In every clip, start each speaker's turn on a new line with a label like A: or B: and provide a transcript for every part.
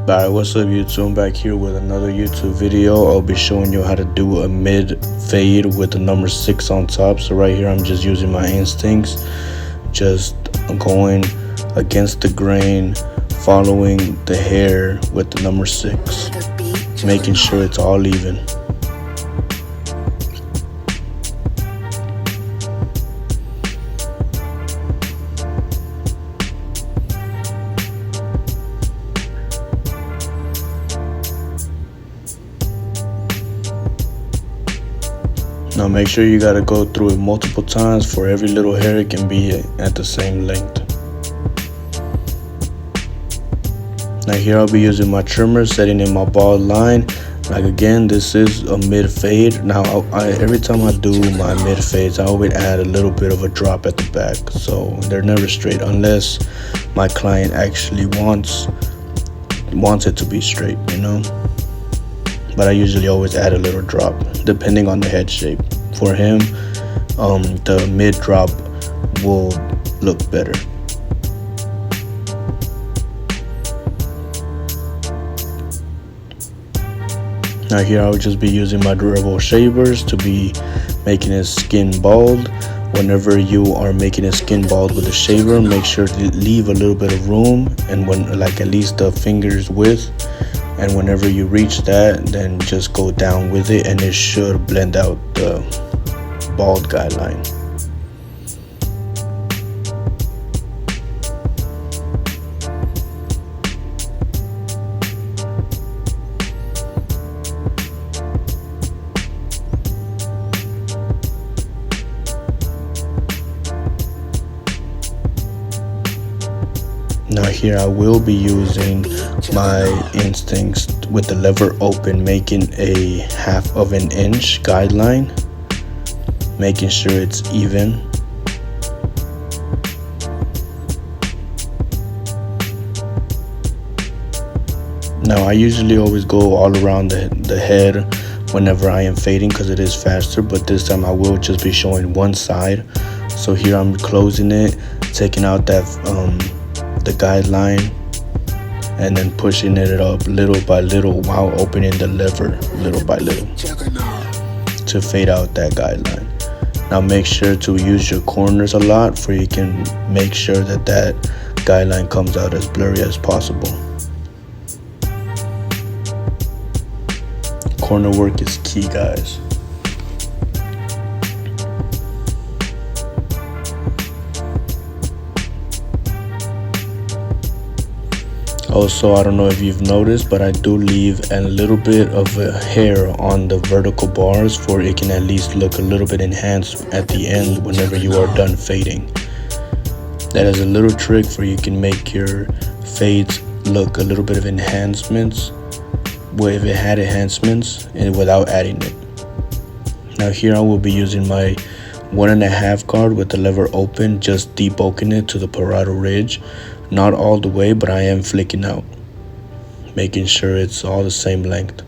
A: Alright, what's up YouTube? I'm back here with another YouTube video. I'll be showing you how to do a mid fade with the number 6 on top. So right here I'm just using my instincts, just going against the grain, following the hair with the number 6, making sure it's all even. Now make sure you gotta go through it multiple times. For every little hair it can be at the same length. Now here I'll be using my trimmer, setting in my bald line. Like again, this is a mid fade. Now every time I do my mid fades, I always add a little bit of a drop at the back, so they're never straight unless my client actually wants it to be straight, you know. But I usually always add a little drop depending on the head shape. For him, the mid drop will look better. Now here I'll just be using my durable shavers to be making his skin bald. Whenever you are making his skin bald with a shaver, make sure to leave a little bit of room, and when like at least the finger's width. And whenever you reach that, then just go down with it and it should blend out the bald guideline. Now here I will be using my instincts with the lever open, making a 1/2 inch guideline, making sure it's even. Now I usually always go all around the head whenever I am fading because it is faster, but this time I will just be showing one side. So here I'm closing it, taking out that the guideline, and then pushing it up little by little while opening the lever little by little to fade out that guideline. Now make sure to use your corners a lot, for you can make sure that that guideline comes out as blurry as possible. Corner work is key, guys. Also, I don't know if you've noticed, but I do leave a little bit of a hair on the vertical bars, for it can at least look a little bit enhanced at the end whenever you are done fading. That is a little trick for you can make your fades look a little bit of enhancements, well, if it had enhancements, and without adding it. Now here I will be using my 1.5 guard with the lever open, just debulking it to the parietal ridge. Not all the way, but I am flicking out, making sure it's all the same length.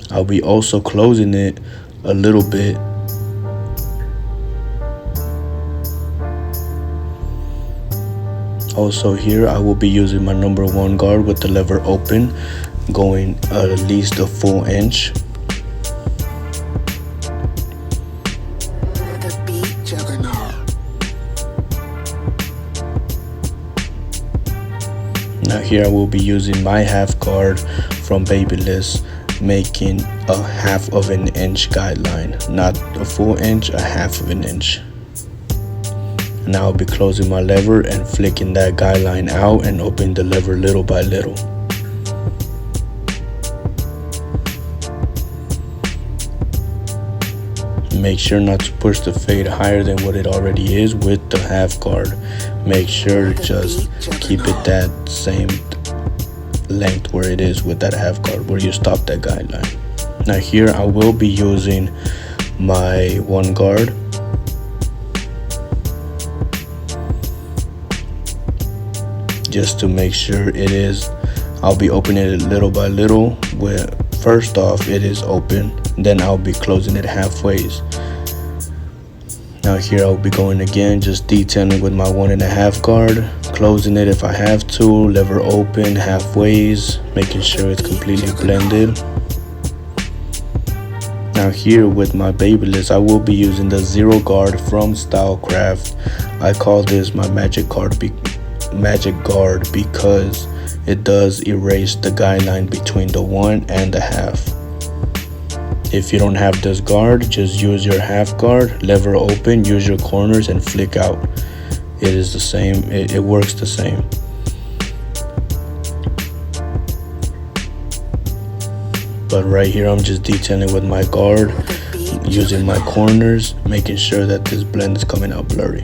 A: I'll be also closing it a little bit. Also here I will be using my number 1 guard with the lever open, going at least a full inch. Now here I will be using my 1/2 guard from Babyliss, making a 1/2 inch guideline, not a full inch, a 1/2 inch. Now I'll be closing my lever and flicking that guideline out and opening the lever little by little. Make sure not to push the fade higher than what it already is with the 1/2 guard. Make sure to just keep it that same length where it is with that 1/2 guard, where you stop that guideline. Now here I will be using my 1 guard. Just to make sure it is, I'll be opening it little by little, where first off it is open, then I'll be closing it halfways. Now here I'll be going again, just detailing with my 1.5 guard, closing it if I have to, lever open halfways, making sure it's completely blended. Now here with my Babyliss, I will be using the Zero Guard from Stylecraft. I call this my magic guard because it does erase the guideline between the 1 and the half. If you don't have this guard, just use your half guard, lever open, use your corners and flick out. It is the same, it works the same. But right here I'm just detailing with my guard, using my corners, making sure that this blend is coming out blurry.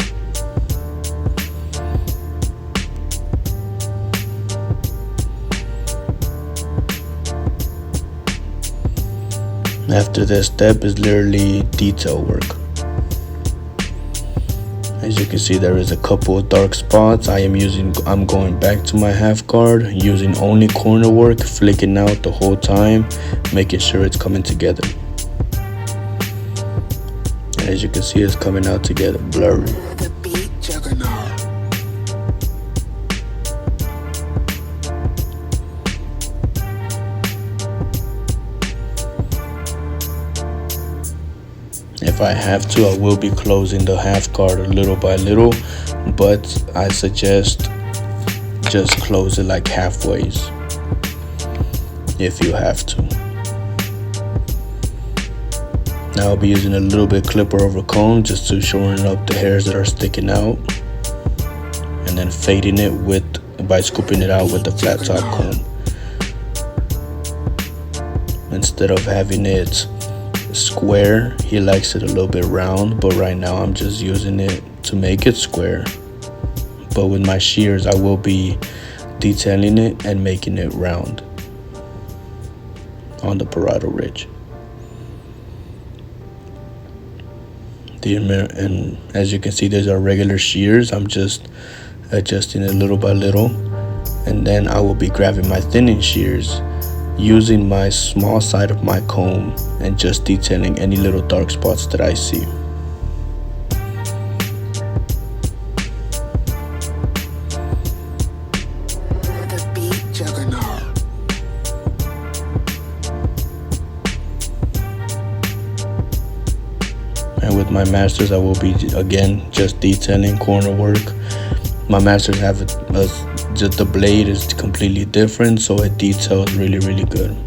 A: After this step is literally detail work. As you can see, there is a couple of dark spots. I'm going back to my half guard, using only corner work, flicking out the whole time, making sure it's coming together. And as you can see, it's coming out together blurry. If I have to, I will be closing the half guard little by little, but I suggest just close it like halfways if you have to. Now I'll be using a little bit clipper over comb just to shorten up the hairs that are sticking out, and then fading it by scooping it out with the flat top comb instead of having it square. He likes it a little bit round, but right now I'm just using it to make it square. But with my shears, I will be detailing it and making it round on the parietal ridge. And as you can see, these are regular shears. I'm just adjusting it little by little, and then I will be grabbing my thinning shears, using my small side of my comb and just detailing any little dark spots that I see. And with my masters, I will be again just detailing corner work. My masters have just the blade is completely different, so it details really good.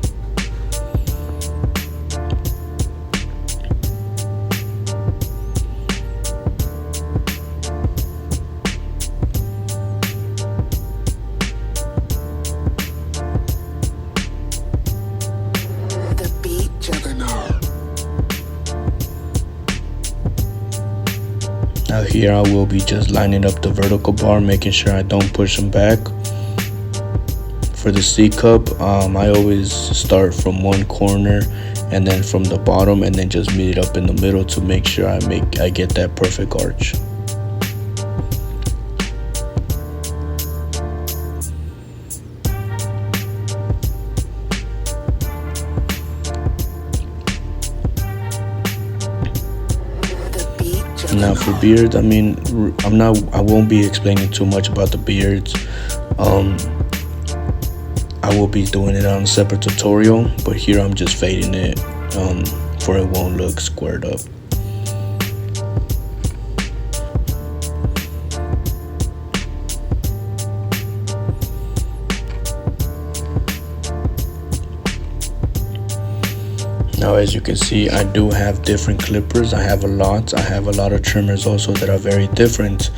A: Now here I will be just lining up the vertical bar, making sure I don't push them back. For the C cup, I always start from one corner and then from the bottom, and then just meet it up in the middle to make sure I get that perfect arch. Now for beards, I won't be explaining too much about the beards. I will be doing it on a separate tutorial, but here I'm just fading it for it won't look squared up. Now as you can see, I do have different clippers. I have a lot of trimmers also that are very different.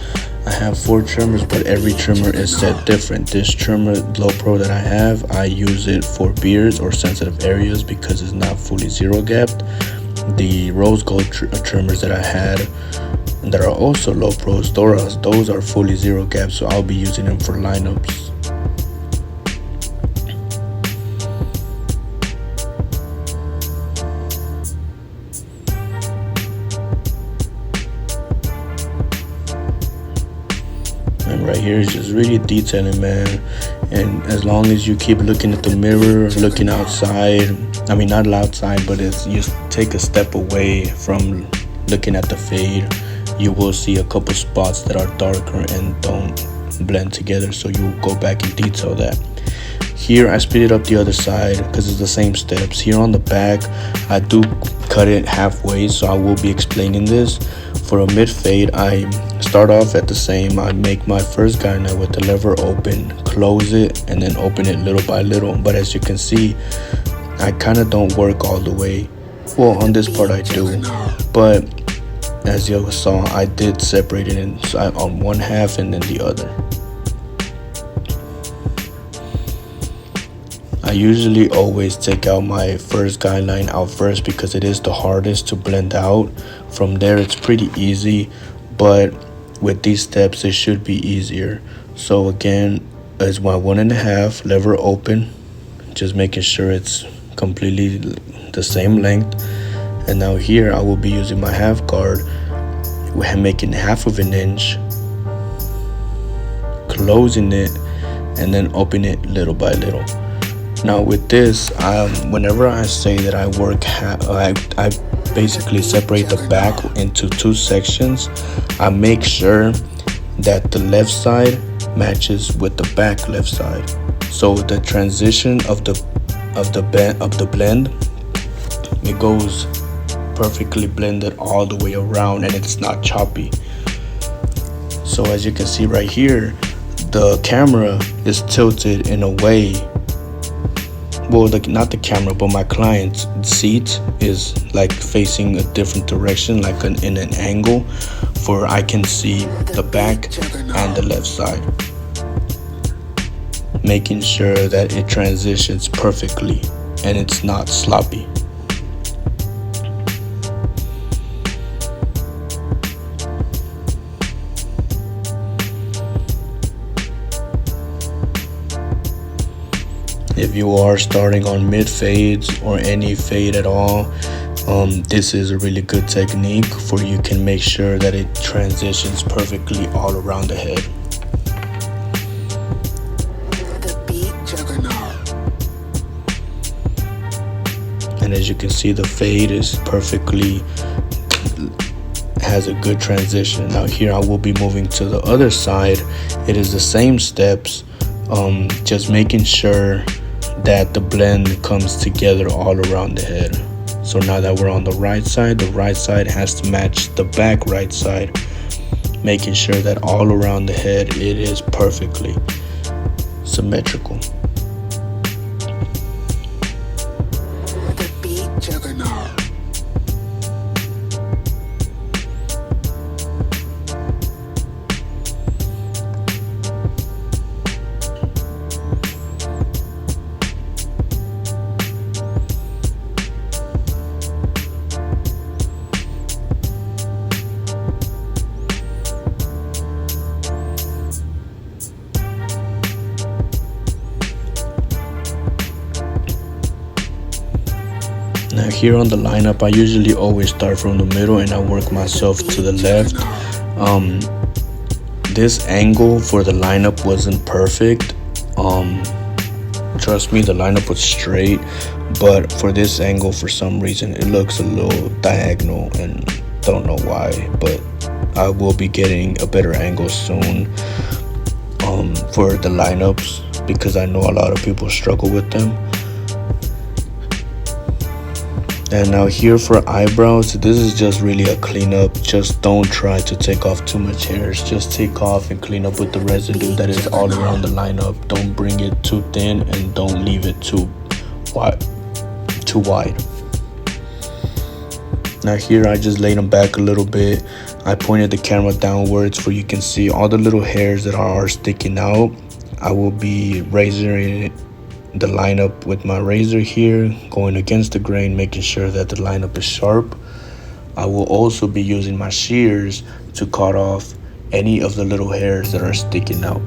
A: I have 4 trimmers, but every trimmer is set different. This trimmer, Low Pro, that I have, I use it for beards or sensitive areas because it's not fully zero gapped. The rose gold trimmers that I had that are also Low Pros, those are fully zero gapped, so I'll be using them for lineups. And right here is just really detailing, man. And as long as you keep looking at the mirror, looking outside, not outside, but it's just take a step away from looking at the fade, you will see a couple spots that are darker and blend together, so you go back and detail that. Here I speed it up the other side because it's the same steps. Here on the back I do cut it halfway, so I will be explaining this. For a mid fade, I start off at the same. I make my first guy with the lever open, close it, and then open it little by little. But as you can see, I kind of don't work all the way. Well, on this part I do, but as you saw, I did separate it on one half and then the other. I usually always take out my first guideline out first because it is the hardest to blend out. From there it's pretty easy, but with these steps it should be easier. So again, it's my 1.5 lever open, just making sure it's completely the same length. And now here I will be using my half guard, making 1/2 inch, closing it, and then open it little by little. Now with this, whenever I say that I work, I basically separate the back into 2 sections. I make sure that the left side matches with the back left side, so the transition of the blend, it goes perfectly blended all the way around and it's not choppy. So as you can see right here, the camera is tilted in a way, well, not the camera, but my client's seat is like facing a different direction, like in an angle, for I can see the back and the left side, making sure that it transitions perfectly and it's not sloppy. If you are starting on mid fades or any fade at all, this is a really good technique for you can make sure that it transitions perfectly all around the head. And as you can see, the fade is perfectly, has a good transition. Now here I will be moving to the other side. It is the same steps, just making sure that the blend comes together all around the head. So now that we're on the right side has to match the back right side, making sure that all around the head it is perfectly symmetrical. Now here on the lineup, I usually always start from the middle and I work myself to the left. This angle for the lineup wasn't perfect. Trust me, the lineup was straight, but for this angle, for some reason, it looks a little diagonal and don't know why, but I will be getting a better angle soon for the lineups because I know a lot of people struggle with them. And now here for eyebrows, this is just really a cleanup. Just don't try to take off too much hairs. Just take off and clean up with the residue that is all around the lineup. Don't bring it too thin and don't leave it too wide. Now here I just laid them back a little bit. I pointed the camera downwards where you can see all the little hairs that are sticking out. I will be razoring the lineup with my razor here, going against the grain, making sure that the lineup is sharp. I will also be using my shears to cut off any of the little hairs that are sticking out.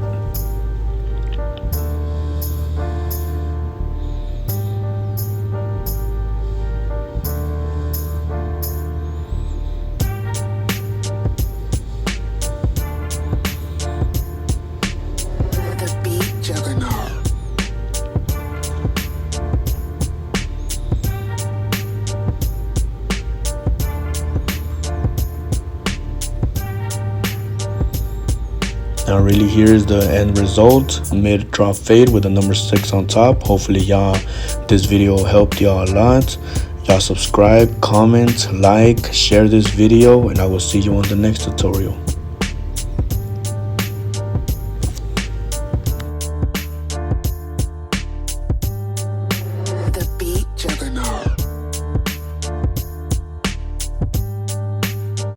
A: Now really, here's the end result: mid drop fade with the number 6 on top. Hopefully y'all, this video helped y'all a lot. Y'all subscribe, comment, like, share this video, and I will see you on the next tutorial.